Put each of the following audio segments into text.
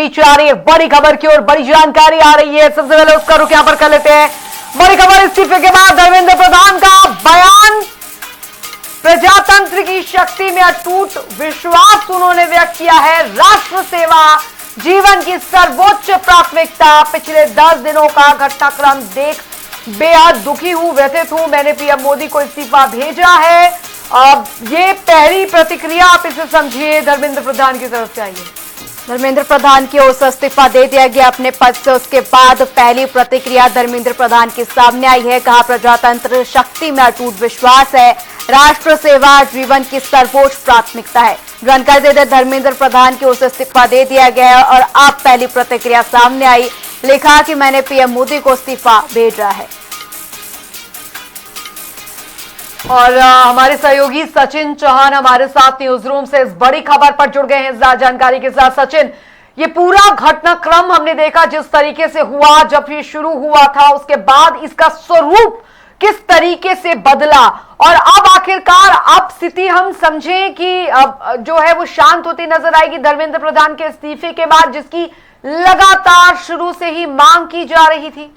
आ रही है बड़ी खबर की ओर, बड़ी जानकारी आ रही है। सबसे पहले उसका रुख यहां पर कर लेते हैं। बड़ी खबर, इस्तीफे के बाद धर्मेंद्र प्रधान का बयान। प्रजातंत्र की शक्ति में अटूट विश्वास उन्होंने व्यक्त किया है। राष्ट्र सेवा जीवन की सर्वोच्च प्राथमिकता। पिछले 10 दिनों का घटनाक्रम देख बेहद दुखी हूं, व्यथित हूं। मैंने पीएम मोदी को इस्तीफा भेजा है। अब ये पहली प्रतिक्रिया आप इसे समझिए धर्मेंद्र प्रधान की तरफ से आई है। धर्मेंद्र प्रधान की ओर से इस्तीफा दे दिया गया अपने पद से। उसके बाद पहली प्रतिक्रिया धर्मेंद्र प्रधान के सामने आई है। कहा, प्रजातंत्र शक्ति में अटूट विश्वास है। राष्ट्र सेवा जीवन की सर्वोच्च प्राथमिकता है। जानकारी देते धर्मेंद्र प्रधान की ओर से इस्तीफा दे दिया गया है और अब पहली प्रतिक्रिया सामने आई। लिखा कि मैंने पीएम मोदी को इस्तीफा भेजा है। और हमारे सहयोगी सचिन चौहान हमारे साथ न्यूज रूम से इस बड़ी खबर पर जुड़ गए हैं इस जानकारी के साथ। सचिन, ये पूरा घटनाक्रम हमने देखा जिस तरीके से हुआ, जब ये शुरू हुआ था, उसके बाद इसका स्वरूप किस तरीके से बदला और अब आखिरकार अब स्थिति हम समझें कि अब जो है वो शांत होती नजर आएगी धर्मेंद्र प्रधान के इस्तीफे के बाद, जिसकी लगातार शुरू से ही मांग की जा रही थी।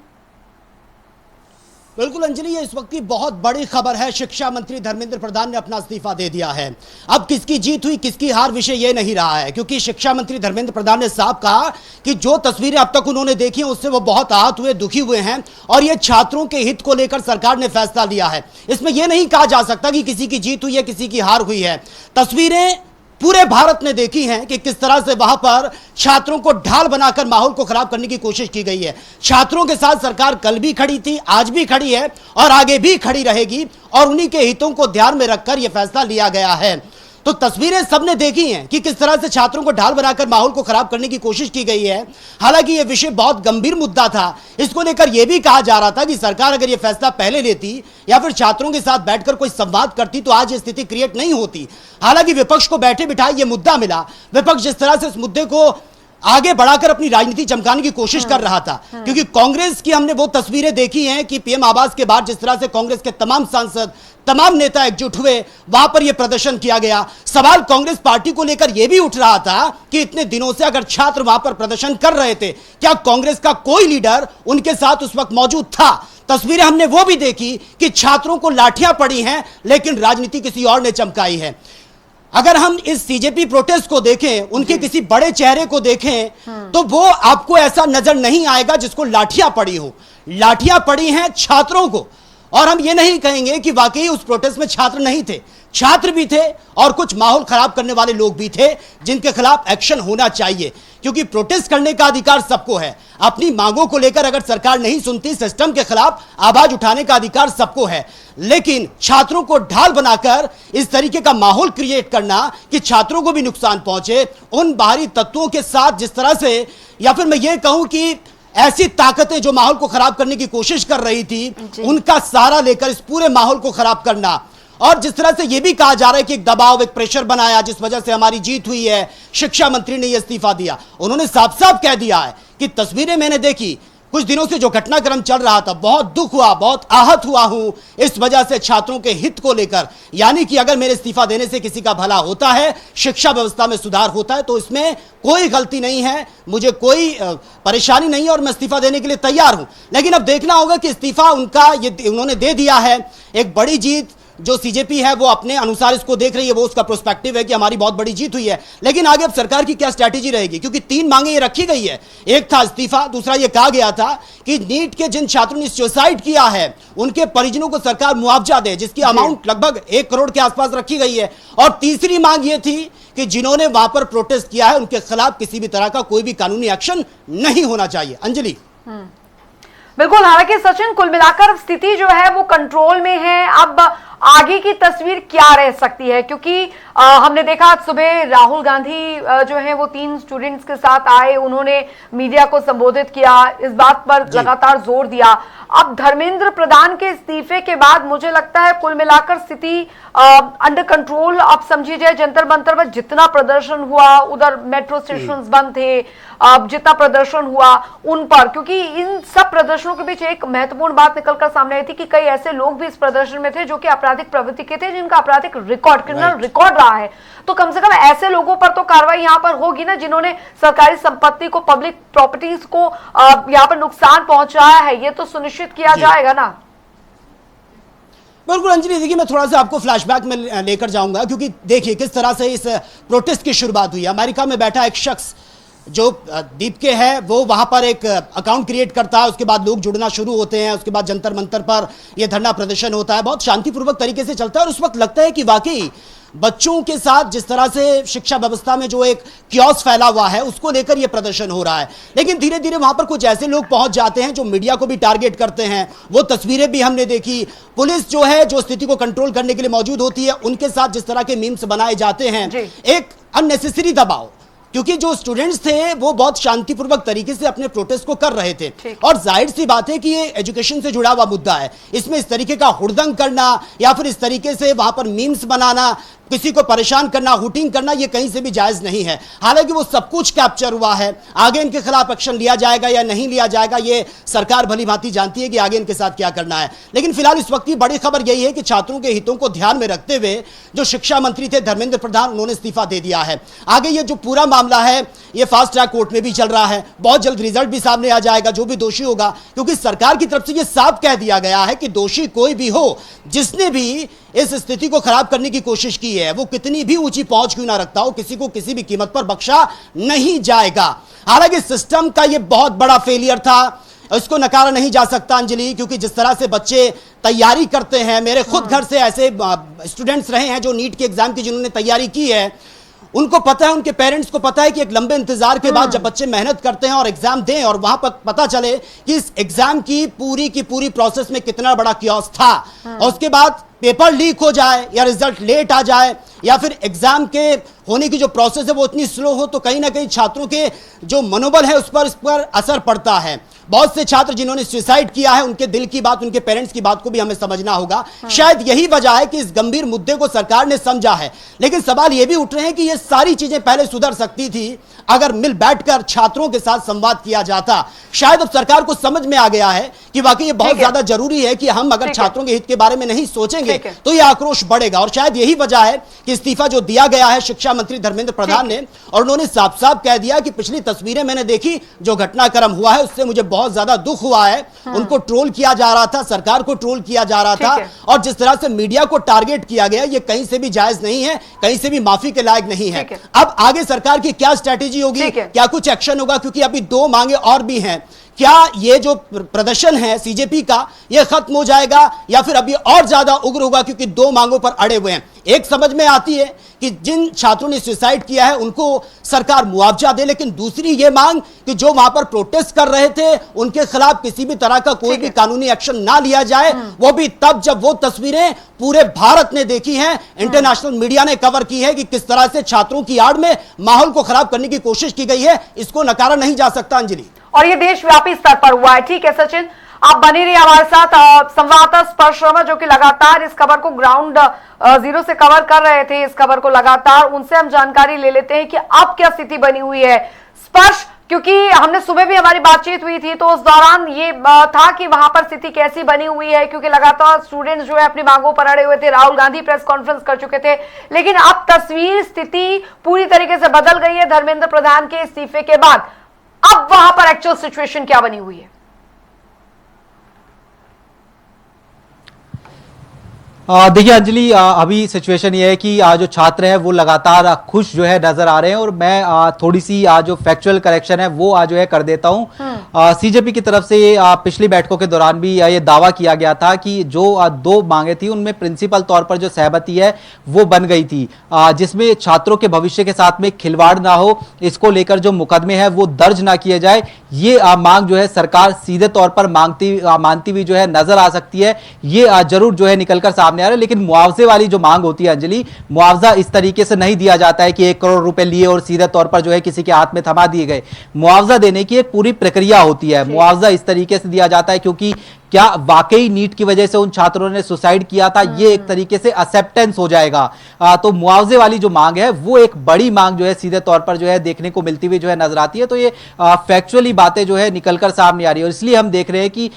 बिल्कुल अंजलि, ये इस वक्त की बहुत बड़ी खबर है। शिक्षा मंत्री धर्मेंद्र प्रधान ने अपना इस्तीफा दे दिया है। अब किसकी जीत हुई किसकी हार विषय ये नहीं रहा है, क्योंकि शिक्षा मंत्री धर्मेंद्र प्रधान ने साफ कहा कि जो तस्वीरें अब तक उन्होंने देखी हैं उससे वो बहुत आहत हुए, दुखी हुए हैं और ये छात्रों के हित को लेकर सरकार ने फैसला लिया है। इसमें यह नहीं कहा जा सकता कि किसी की जीत हुई है किसी की हार हुई है। तस्वीरें पूरे भारत ने देखी हैं कि किस तरह से वहां पर छात्रों को ढाल बनाकर माहौल को खराब करने की कोशिश की गई है। छात्रों के साथ सरकार कल भी खड़ी थी, आज भी खड़ी है और आगे भी खड़ी रहेगी और उन्हीं के हितों को ध्यान में रखकर यह फैसला लिया गया है। तो तस्वीरें सबने देखी हैं कि किस तरह से छात्रों को ढाल बनाकर माहौल को खराब करने की कोशिश की गई है। हालांकि यह विषय बहुत गंभीर मुद्दा था। इसको लेकर यह भी कहा जा रहा था कि सरकार अगर यह फैसला पहले लेती या फिर छात्रों के साथ बैठकर कोई संवाद करती तो आज यह स्थिति क्रिएट नहीं होती। हालांकि विपक्ष को बैठे बिठाए यह मुद्दा मिला। विपक्ष जिस तरह से इस मुद्दे को आगे बढ़ाकर अपनी राजनीति चमकाने की कोशिश कर रहा था, क्योंकि कांग्रेस की हमने वो तस्वीरें देखी हैं कि पीएम आवास के बाद जिस तरह से कांग्रेस के तमाम सांसद तमाम नेता एकजुट हुए, वहां पर यह प्रदर्शन किया गया। सवाल कांग्रेस पार्टी को लेकर यह भी उठ रहा था कि इतने दिनों से अगर छात्र वहां पर प्रदर्शन कर रहे थे, क्या कांग्रेस का कोई लीडर उनके साथ उस वक्त मौजूद था? तस्वीरें हमने वो भी देखी कि छात्रों को लाठियां पड़ी हैं लेकिन राजनीति किसी और ने चमकाई है। अगर हम इस सीजेपी प्रोटेस्ट को देखें, उनके किसी बड़े चेहरे को देखें तो वो आपको ऐसा नजर नहीं आएगा जिसको लाठियां पड़ी हो। लाठियां पड़ी हैं छात्रों को। और हम ये नहीं कहेंगे कि वाकई उस प्रोटेस्ट में छात्र नहीं थे, छात्र भी थे और कुछ माहौल खराब करने वाले लोग भी थे जिनके खिलाफ एक्शन होना चाहिए, क्योंकि प्रोटेस्ट करने का अधिकार सबको है। अपनी मांगों को लेकर अगर सरकार नहीं सुनती, सिस्टम के खिलाफ आवाज उठाने का अधिकार सबको है। लेकिन छात्रों को ढाल बनाकर इस तरीके का माहौल क्रिएट करना कि छात्रों को भी नुकसान पहुंचे, उन बाहरी तत्वों के साथ जिस तरह से, या फिर मैं ये कहूं कि ऐसी ताकतें जो माहौल को खराब करने की कोशिश कर रही थी, उनका सहारा लेकर इस पूरे माहौल को खराब करना। और जिस तरह से यह भी कहा जा रहा है कि एक दबाव, एक प्रेशर बनाया जिस वजह से हमारी जीत हुई है, शिक्षा मंत्री ने यह इस्तीफा दिया। उन्होंने साफ साफ कह दिया है कि तस्वीरें मैंने देखी, कुछ दिनों से जो घटनाक्रम चल रहा था, बहुत दुख हुआ, बहुत आहत हुआ हूं इस वजह से छात्रों के हित को लेकर। यानी कि अगर मेरे इस्तीफा देने से किसी का भला होता है, शिक्षा व्यवस्था में सुधार होता है, तो इसमें कोई गलती नहीं है, मुझे कोई परेशानी नहीं है और मैं इस्तीफा देने के लिए तैयार हूं। लेकिन अब देखना होगा कि इस्तीफा उनका ये उन्होंने दे दिया है। एक बड़ी जीत जो सीजेपी है वो अपने अनुसार इसको देख रही है, वो उसका प्रोस्पेक्टिव है कि हमारी बहुत बड़ी जीत हुई है। लेकिन आगे अब सरकार की क्या स्ट्रैटेजी रहेगी, क्योंकि 3 मांगे ये रखी गई है। एक था इस्तीफा, दूसरा ये कहा गया था कि नीट के जिन छात्रों ने सुसाइड किया है उनके परिजनों को सरकार मुआवजा दे, जिसकी अमाउंट लगभग 1 करोड़ के आसपास रखी गई है। और तीसरी मांग ये थी कि जिन्होंने वहां पर प्रोटेस्ट किया है उनके खिलाफ किसी भी तरह का कोई भी कानूनी एक्शन नहीं होना चाहिए। अंजलि। बिल्कुल, हालांकि सचिन, कुल मिलाकर स्थिति जो है वो कंट्रोल में है। अब आगे की तस्वीर क्या रह सकती है, क्योंकि हमने देखा आज सुबह राहुल गांधी जो है वो 3 स्टूडेंट्स के साथ आए, उन्होंने मीडिया को संबोधित किया, इस बात पर लगातार जोर दिया। अब धर्मेंद्र प्रधान के इस्तीफे के बाद मुझे लगता है कुल मिलाकर स्थिति अंडर कंट्रोल। अब समझी जाए जंतर मंतर पर जितना प्रदर्शन हुआ, उधर मेट्रो स्टेशन बंद थे, जितना प्रदर्शन हुआ उन पर, क्योंकि इन सब प्रदर्शनों के बीच एक महत्वपूर्ण बात निकलकर सामने आई थी कि कई ऐसे लोग भी इस प्रदर्शन में थे जो कि आपराधिक प्रवृत्ति के थे, जिनका आपराधिक रिकॉर्ड, क्रिमिनल रिकॉर्ड रहा है, तो कम से कम ऐसे लोगों पर तो कार्रवाई यहाँ पर होगी ना, जिन्होंने सरकारी संपत्ति को, पब्लिक प्रॉपर्टीज को यहाँ पर नुकसान पहुंचाया है। ये तो सुनिश्चित किया जाएगा ना। बिल्कुल अंजलि, देखिए मैं थोड़ा सा आपको फ्लैशबैक में लेकर जाऊंगा, क्योंकि देखिए किस तरह से इस प्रोटेस्ट की शुरुआत हुई। अमेरिका में बैठा एक शख्स जो दीप के है, वो वहां पर एक अकाउंट क्रिएट करता है, उसके बाद लोग जुड़ना शुरू होते हैं, उसके बाद जंतर मंतर पर यह धरना प्रदर्शन होता है, बहुत शांतिपूर्वक तरीके से चलता है। और उस वक्त लगता है कि वाकई बच्चों के साथ जिस तरह से शिक्षा व्यवस्था में जो एक क्योस फैला हुआ है, उसको लेकर यह प्रदर्शन हो रहा है। लेकिन धीरे धीरे वहां पर कुछ ऐसे लोग पहुंच जाते हैं जो मीडिया को भी टारगेट करते हैं। वो तस्वीरें भी हमने देखी। पुलिस जो है, जो स्थिति को कंट्रोल करने के लिए मौजूद होती है, उनके साथ जिस तरह के मीम्स बनाए जाते हैं, एक अननेसेसरी दबाव, क्योंकि जो स्टूडेंट्स थे वो बहुत शांतिपूर्वक तरीके से अपने प्रोटेस्ट को कर रहे थे। और जाहिर सी बात है कि ये एजुकेशन से जुड़ा हुआ मुद्दा है। इसमें इस तरीके का हुड़दंग करना या फिर इस तरीके से वहां पर मीम्स बनाना, किसी को परेशान करना, हुटिंग करना, ये कहीं से भी जायज नहीं है। हालांकि वो सब कुछ कैप्चर हुआ है। आगे इनके खिलाफ एक्शन लिया जाएगा या नहीं लिया जाएगा, ये सरकार भली भांति जानती है कि आगे इनके साथ क्या करना है। लेकिन फिलहाल इस वक्त की बड़ी खबर यही है कि छात्रों के हितों को ध्यान में रखते हुए जो शिक्षा मंत्री थे धर्मेंद्र प्रधान, उन्होंने इस्तीफा दे दिया है। आगे ये जो पूरा मामला है, ये फास्ट ट्रैक कोर्ट में भी चल रहा है। बहुत जल्द रिजल्ट भी सामने आ जाएगा, जो भी दोषी होगा, क्योंकि सरकार की तरफ से यह साफ कह दिया गया है कि दोषी कोई भी हो, जिसने भी इस स्थिति को खराब करने की कोशिश की है, वो कितनी भी ऊंची पहुंच क्यों ना रखता हो, किसी को किसी भी कीमत पर बख्शा नहीं जाएगा। हालांकि सिस्टम का यह बहुत बड़ा फेलियर था, इसको नकारा नहीं जा सकता अंजलि, क्योंकि जिस तरह से बच्चे तैयारी करते हैं, मेरे खुद घर से ऐसे स्टूडेंट्स रहे हैं जो नीट के एग्जाम की जिन्होंने तैयारी की है, उनको पता है, उनके पेरेंट्स को पता है कि एक लंबे इंतजार के बाद जब बच्चे मेहनत करते हैं और एग्जाम दें और वहां पर पता चले कि इस एग्जाम की पूरी प्रोसेस में कितना बड़ा क्योस था, और उसके बाद पेपर लीक हो जाए या रिजल्ट लेट आ जाए या फिर एग्जाम के होने की जो प्रोसेस है वो इतनी स्लो हो, तो कहीं ना कहीं छात्रों के जो मनोबल है उस पर असर पड़ता है। बहुत से छात्र जिन्होंने सुसाइड किया है, उनके दिल की बात, उनके पेरेंट्स की बात को भी हमें समझना होगा। शायद यही वजह है कि इस गंभीर मुद्दे को सरकार ने समझा है। लेकिन सवाल यह भी उठ रहे हैं कि ये सारी चीजें पहले सुधर सकती थी अगर मिल बैठकर छात्रों के साथ संवाद किया जाता। शायद अब सरकार को समझ में आ गया है कि वाकई ये बहुत ज्यादा जरूरी है कि हम अगर छात्रों के हित के बारे में नहीं सोचेंगे तो यह आक्रोश बढ़ेगा। और शायद यही वजह है कि इस्तीफा जो दिया गया है शिक्षा मंत्री धर्मेंद्र प्रधान ने, और उन्होंने साफ साफ कह दिया कि पिछली तस्वीरें मैंने देखी, जो घटनाक्रम हुआ है उससे मुझे बहुत ज्यादा दुख हुआ है। उनको ट्रोल किया जा रहा था, सरकार को ट्रोल किया जा रहा था, और जिस तरह से मीडिया को टारगेट किया गया, ये कहीं से भी जायज नहीं है, कहीं से भी माफी के लायक नहीं है। अब आगे सरकार की क्या स्ट्रेटेजी होगी, क्या कुछ एक्शन होगा, क्योंकि अभी 2 मांगे और भी हैं। क्या ये जो प्रदर्शन है सीजेपी का, ये खत्म हो जाएगा या फिर अभी और ज्यादा उग्र होगा, क्योंकि 2 मांगों पर अड़े हुए हैं। एक समझ में आती है कि जिन छात्रों ने सुसाइड किया है उनको सरकार मुआवजा दे, लेकिन दूसरी ये मांग कि जो वहां पर प्रोटेस्ट कर रहे थे उनके खिलाफ किसी भी तरह का कोई भी कानूनी एक्शन ना लिया जाए, वो भी तब जब वो तस्वीरें पूरे भारत ने देखी हैं, इंटरनेशनल मीडिया ने कवर की है कि किस तरह से छात्रों की आड़ में माहौल को खराब करने की कोशिश की गई है। इसको नकारा नहीं जा सकता अंजलि, और ये देशव्यापी स्तर पर हुआ है। ठीक है सचिन, आप बने रहिए हमारे साथ। संवाददाता स्पर्श शर्मा जो कि लगातार इस खबर को ग्राउंड जीरो से कवर कर रहे थे, इस खबर को लगातार, उनसे हम जानकारी ले लेते हैं कि अब क्या स्थिति बनी हुई है। स्पर्श, क्योंकि हमने सुबह भी हमारी बातचीत हुई थी तो उस दौरान ये था कि वहां पर स्थिति कैसी बनी हुई है, क्योंकि लगातार स्टूडेंट्स जो है अपनी मांगों पर अड़े हुए थे, राहुल गांधी प्रेस कॉन्फ्रेंस कर चुके थे, लेकिन अब तस्वीर, स्थिति पूरी तरीके से बदल गई है धर्मेंद्र प्रधान के इस्तीफे के बाद। अब वहां पर एक्चुअल सिचुएशन क्या बनी हुई है? देखिए अंजलि, अभी सिचुएशन ये है कि जो छात्र हैं वो लगातार खुश जो है नजर आ रहे हैं, और मैं थोड़ी सी जो फैक्चुअल करेक्शन है वो जो है कर देता हूं। सीजेपी की तरफ से पिछली बैठकों के दौरान भी ये दावा किया गया था कि जो 2 मांगे थी उनमें प्रिंसिपल तौर पर जो सहमति है वो बन गई थी, जिसमें छात्रों के भविष्य के साथ में खिलवाड़ ना हो, इसको लेकर जो मुकदमे हैं वो दर्ज ना किए जाए, ये मांग जो है सरकार सीधे तौर पर मानती हुई जो है नजर आ सकती है। ये जरूर जो है निकलकर सामने आ रहा है। लेकिन मुआवजे वाली जो मांग होती है अंजलि, मुआवजा इस तरीके से नहीं दिया जाता है कि 1 करोड़ रुपए लिए और सीधे तौर पर जो है किसी के हाथ में थमा दिए गए। मुआवजा देने की एक पूरी प्रक्रिया होती है। मुआवजा इस तरीके से दिया जाता है क्योंकि क्या वाकई नीट की वजह से उन छात्रों ने सुसाइड किया था, ये एक तरीके से एक्सेप्टेंस हो जाएगा। तो मुआवजे वाली जो मांग है वो एक बड़ी मांग जो है सीधे तौर पर जो है देखने को मिलती हुई जो है नजर आती है। तो ये फैक्चुअली बातें जो है निकलकर सामने आ रही है और इसलिए हम देख रहे हैं कि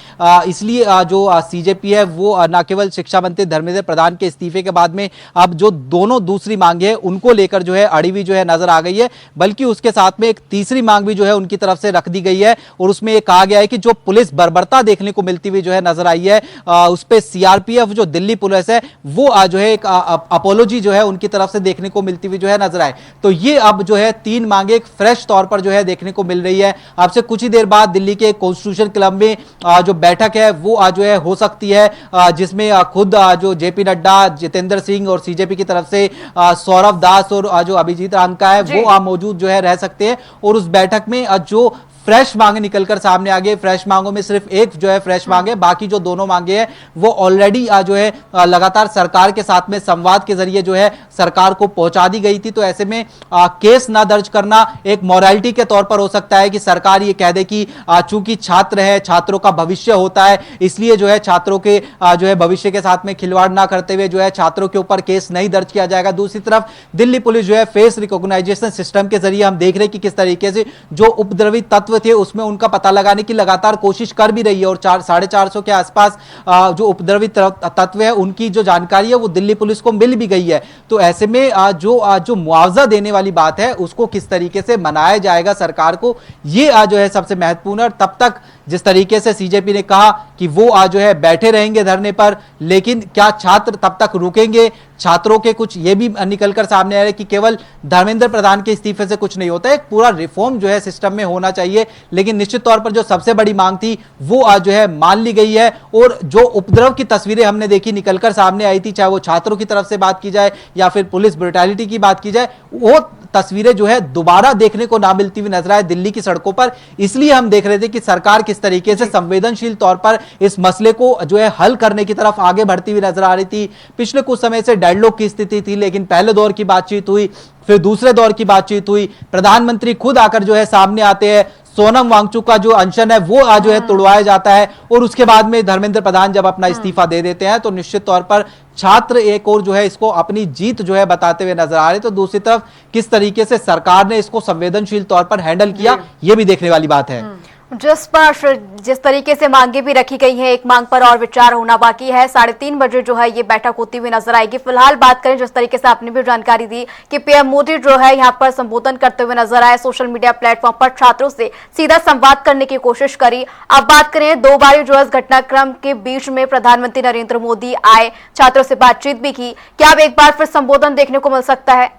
इसलिए जो सीजेपी है वो न केवल शिक्षा मंत्री धर्मेंद्र प्रधान के इस्तीफे के बाद में अब जो दोनों दूसरी मांगे हैं उनको लेकर जो है अड़ी हुई जो है नजर आ गई है, बल्कि उसके साथ में एक तीसरी मांग भी जो है उनकी तरफ से रख दी गई है और उसमें ये कहा गया है कि जो पुलिस बर्बरता देखने को मिलती हुई जो है नजर आई है उस पे सीआरपीएफ जो दिल्ली पुलिस है वो जो है एक अपोलॉजी जो है उनकी तरफ से देखने को मिलती हुई जो है नजर आए। तो ये अब जो है तीन मांगे एक फ्रेश तौर पर जो है देखने को मिल रही है। अब से कुछ ही देर बाद दिल्ली के कॉन्स्टिट्यूशन क्लब में जो बैठक है वो जो है हो सकती है, जिसमें खुद जो जेपी नड्डा, जितेंद्र सिंह और सीजेपी की तरफ से सौरभ दास और जो अभिजीत रामका है वो मौजूद जो है रह सकते हैं। और उस बैठक में जो फ्रेश मांगे निकलकर सामने आ गए, फ्रेश मांगों में सिर्फ एक जो है फ्रेश मांगे, बाकी जो दोनों मांगे हैं वो ऑलरेडी जो है लगातार सरकार के साथ में संवाद के जरिए जो है सरकार को पहुंचा दी गई थी। तो ऐसे में केस ना दर्ज करना एक मोरालिटी के तौर पर हो सकता है कि सरकार ये कह दे कि चूंकि छात्र है, छात्रों का भविष्य होता है, इसलिए जो है छात्रों के जो है भविष्य के साथ में खिलवाड़ ना करते हुए जो है छात्रों के ऊपर केस नहीं दर्ज किया जाएगा। दूसरी तरफ दिल्ली पुलिस जो है फेस रिकॉग्नाइजेशन सिस्टम के जरिए हम देख रहे हैं कि किस तरीके से जो उपद्रवी तत्व थे उसमें उनका पता लगाने की लगातार कोशिश कर भी रही है और 450 के आसपास जो उपद्रवी तत्व है उनकी जो जानकारी है वो दिल्ली पुलिस को मिल भी गई है। तो ऐसे में जो मुआवजा देने वाली बात है उसको किस तरीके से मनाया जाएगा सरकार को, ये जो है सबसे महत्वपूर्ण है। तब तक जिस तरीके से सीजेपी ने कहा कि वो जो है बैठे रहेंगे धरने पर, लेकिन क्या छात्र तब तक रुकेंगे? छात्रों के कुछ ये भी निकलकर सामने आ रहा है कि केवल धर्मेंद्र प्रधान के इस्तीफे से कुछ नहीं होता है, एक पूरा रिफॉर्म जो है सिस्टम में होना चाहिए। लेकिन निश्चित तौर पर जो सबसे बड़ी मांग थी वो जो है मान ली गई है। और जो उपद्रव की तस्वीरें हमने देखी निकलकर सामने आई थी, चाहे वो छात्रों की तरफ से बात की जाए या फिर पुलिस ब्रुटैलिटी की बात की जाए, वो तस्वीरें जो है दोबारा देखने को ना मिलती हुई नजर आए दिल्ली की सड़कों पर। इसलिए हम देख रहे थे कि सरकार किस तरीके से संवेदनशील तौर पर इस मसले को जो है हल करने की तरफ आगे बढ़ती हुई नजर आ रही थी। पिछले कुछ समय से डेडलॉक की स्थिति थी, लेकिन पहले दौर की बातचीत हुई, फिर दूसरे दौर की बातचीत हुई, प्रधानमंत्री खुद आकर जो है सामने आते हैं, सोनम वांगचुक का जो अनशन है वो जो है तोड़वाया जाता है और उसके बाद में धर्मेंद्र प्रधान जब अपना इस्तीफा दे देते हैं तो निश्चित तौर पर छात्र एक और जो है इसको अपनी जीत जो है बताते हुए नजर आ रहे। तो दूसरी तरफ किस तरीके से सरकार ने इसको संवेदनशील तौर पर हैंडल किया, ये भी देखने वाली बात है। जिस तरीके से मांगे भी रखी गई है, एक मांग पर और विचार होना बाकी है। 3:30 बजे जो है ये बैठक होती हुई नजर आएगी। फिलहाल बात करें जिस तरीके से आपने भी जानकारी दी कि पीएम मोदी जो है यहाँ पर संबोधन करते हुए नजर आए, सोशल मीडिया प्लेटफॉर्म पर छात्रों से सीधा संवाद करने की कोशिश करी। अब बात करें 2 बार जो है इस घटनाक्रम के बीच में प्रधानमंत्री नरेंद्र मोदी आए, छात्रों से बातचीत भी की। क्या अब एक बार फिर संबोधन देखने को मिल सकता है?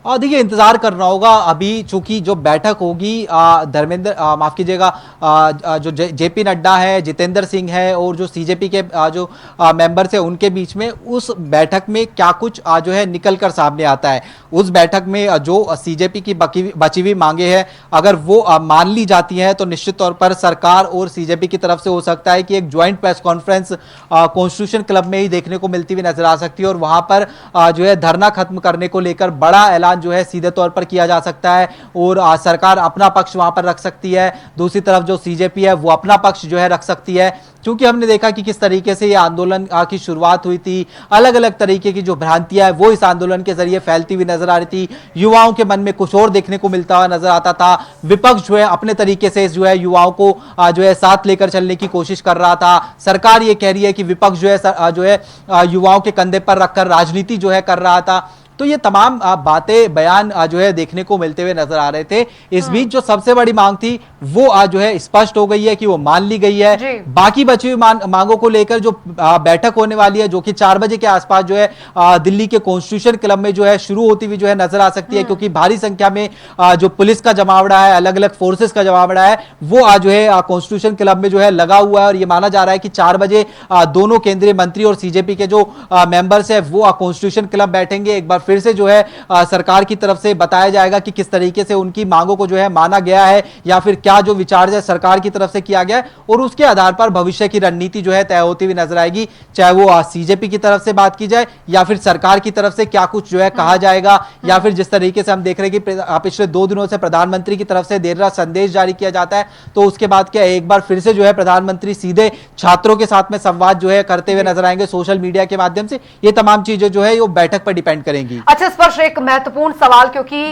देखिए इंतजार करना होगा। अभी चूंकि जो बैठक होगी धर्मेंद्र माफ कीजिएगा जो जेपी नड्डा है, जितेंद्र सिंह है और जो सीजेपी के जो मेंबर्स है उनके बीच में, उस बैठक में क्या कुछ जो है निकलकर सामने आता है। उस बैठक में जो सीजेपी की बची हुई मांगे हैं अगर वो मान ली जाती हैं तो निश्चित तौर पर सरकार और सीजेपी की तरफ से हो सकता है कि एक joint press conference constitution club में ही देखने को मिलती हुई नजर आ सकती है और वहां पर जो है धरना खत्म करने को लेकर बड़ा ऐलान जो है सीधे तौर पर किया जा सकता है और सरकार अपना पक्ष वहां पर रख सकती है। दूसरी तरफ जो सीजेपी है वो अपना पक्ष जो है रख सकती है, क्योंकि हमने देखा कि किस तरीके से ये आंदोलन की शुरुआत हुई थी। अलग अलग तरीके की जो भ्रांतियां है वो इस आंदोलन के जरिए फैलती हुई नजर आ रही थी। युवाओं के मन में कुछ और देखने को मिलता हुआ नजर आता था। विपक्ष जो है अपने तरीके से जो है युवाओं को जो है साथ लेकर चलने की कोशिश कर रहा था। सरकार ये कह रही है कि विपक्ष जो है युवाओं के कंधे पर रखकर राजनीति जो है कर रहा था। तो ये तमाम बातें बयान जो है देखने को मिलते हुए नजर आ रहे थे। इस बीच जो सबसे बड़ी मांग थी वो जो है स्पष्ट हो गई है कि वो मान ली गई है। बाकी बची हुई मांगों को लेकर जो बैठक होने वाली है जो कि 4 बजे के आसपास जो है दिल्ली के कॉन्स्टिट्यूशन क्लब में जो है शुरू होती हुई जो है नजर आ सकती है, क्योंकि भारी संख्या में जो पुलिस का जमावड़ा है, अलग अलग फोर्सेस का जमावड़ा है, वो जो है कॉन्स्टिट्यूशन क्लब में जो है लगा हुआ है। और ये माना जा रहा है कि 4 बजे दोनों केंद्रीय मंत्री और सीजेपी के जो मेंबर्स है वो कॉन्स्टिट्यूशन क्लब बैठेंगे। एक बार फिर से जो है सरकार की तरफ से बताया जाएगा कि किस तरीके से उनकी मांगों को जो है माना गया है या फिर क्या क्या जो विचार है सरकार की तरफ से किया गया है और उसके आधार पर भविष्य की रणनीति जो है तय होती हुई नजर आएगी, चाहे वो सीजेपी की तरफ से बात की जाए या फिर सरकार की तरफ से क्या कुछ जो है कहा जाएगा, या फिर जिस तरीके से हम देख रहे हैं कि पिछले 2 दिनों से प्रधानमंत्री की तरफ से देर रात संदेश जारी किया जाता है, तो उसके बाद क्या एक बार फिर से जो है प्रधानमंत्री सीधे छात्रों के साथ में संवाद जो है करते हुए नजर आएंगे सोशल मीडिया के माध्यम से। ये तमाम चीजें जो है वो बैठक पर डिपेंड करेंगी। अच्छा, स्पर्श, एक महत्वपूर्ण सवाल, क्योंकि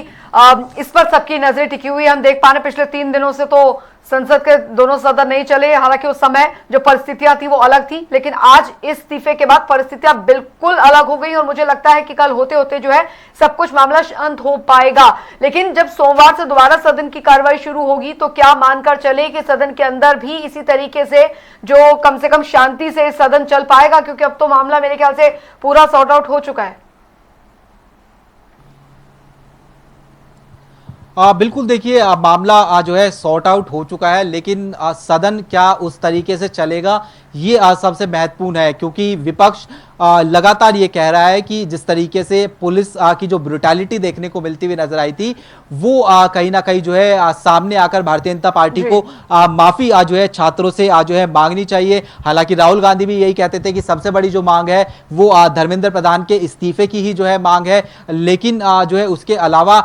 इस पर सबकी नजर टिकी हुई है। हम देख पा रहे पिछले 3 दिनों से तो संसद के दोनों सदन नहीं चले, हालांकि उस समय जो परिस्थितियां थी वो अलग थी, लेकिन आज इस्तीफे के बाद परिस्थितियां बिल्कुल अलग हो गई और मुझे लगता है कि कल होते होते जो है सब कुछ मामला शांत हो पाएगा। लेकिन जब सोमवार से दोबारा सदन की कार्रवाई शुरू होगी तो क्या मानकर चले कि सदन के अंदर भी इसी तरीके से जो कम से कम शांति से सदन चल पाएगा, क्योंकि अब तो मामला मेरे ख्याल से पूरा सॉर्ट आउट हो चुका है। बिल्कुल, देखिए मामला जो है सॉर्ट आउट हो चुका है, लेकिन सदन क्या उस तरीके से चलेगा ये सबसे महत्वपूर्ण है, क्योंकि विपक्ष लगातार ये कह रहा है कि जिस तरीके से पुलिस की जो ब्रुटैलिटी देखने को मिलती हुई नजर आई थी वो कहीं ना कहीं जो है सामने आकर भारतीय जनता पार्टी को माफी जो है छात्रों से जो है मांगनी चाहिए। हालांकि राहुल गांधी भी यही कहते थे कि सबसे बड़ी जो मांग है वो धर्मेंद्र प्रधान के इस्तीफे की ही जो है मांग है, लेकिन जो है उसके अलावा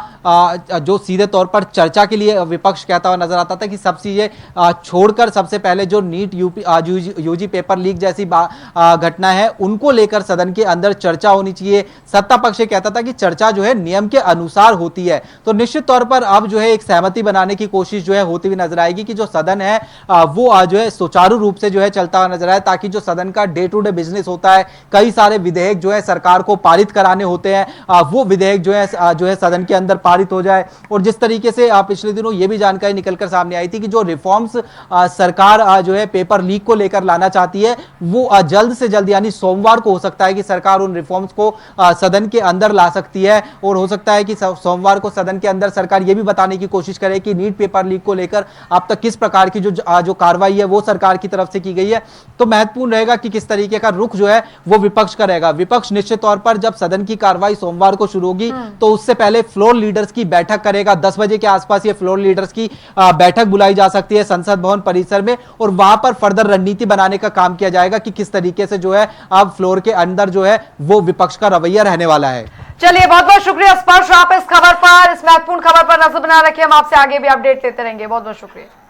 जो सीधे तौर पर चर्चा के लिए विपक्ष कहता हुआ नजर आता था कि सब चीजें छोड़कर सबसे पहले जो नीट यूजी पेपर लीक जैसी घटना है उनको लेकर सदन के अंदर चर्चा होनी चाहिए। सत्ता पक्ष कहता था कि चर्चा जो है नियम के अनुसार होती है, तो निश्चित तौर पर अब जो है एक सहमति बनाने की कोशिश जो है होती हुई नजर आएगी कि जो सदन है वो जो है सुचारू रूप से जो है चलता हुआ नजर आए, ताकि जो सदन का डे टू डे बिजनेस होता है, कई सारे विधेयक जो है सरकार को पारित कराने होते हैं, वो विधेयक जो है सदन के अंदर पारित हो जाए। और जिस तरीके से पिछले दिनों ये भी जानकारी निकलकर सामने आई थी कि जो रिफॉर्म्स सरकार जो है पेपर लीक को लेकर लाना चाहती है वो जल्द से जल्द यानी सोमवार को हो सकता है कि सरकार उन रिफॉर्म्स को सदन के अंदर ला सकती है, और हो सकता है कि सोमवार को सदन के अंदर सरकार यह भी बताने की कोशिश करे कि नीट पेपर लीक को लेकर अब तक किस प्रकार की जो कार्रवाई है वो सरकार की तरफ से की गई है। तो महत्वपूर्ण रहेगा कि किस तरीके का रुख जो है वो विपक्ष का रहेगा। विपक्ष निश्चित तौर पर जब सदन की कार्रवाई सोमवार को शुरू होगी तो उससे पहले फ्लोर लीडर्स की बैठक करेगा। 10 बजे के आसपास ये फ्लोर लीडर्स की बैठक बुलाई जा सकती है संसद भवन परिसर में, और वहां पर फर्दर रणनीति बनाने का काम किया जाएगा कि किस तरीके से जो है अब फ्लोर के अंदर जो है वो विपक्ष का रवैया रहने वाला है। चलिए, बहुत बहुत शुक्रिया स्पर्श, आप इस खबर पर, इस महत्वपूर्ण खबर पर नजर बना रखिए। हम आपसे आगे भी अपडेट लेते रहेंगे। बहुत बहुत शुक्रिया।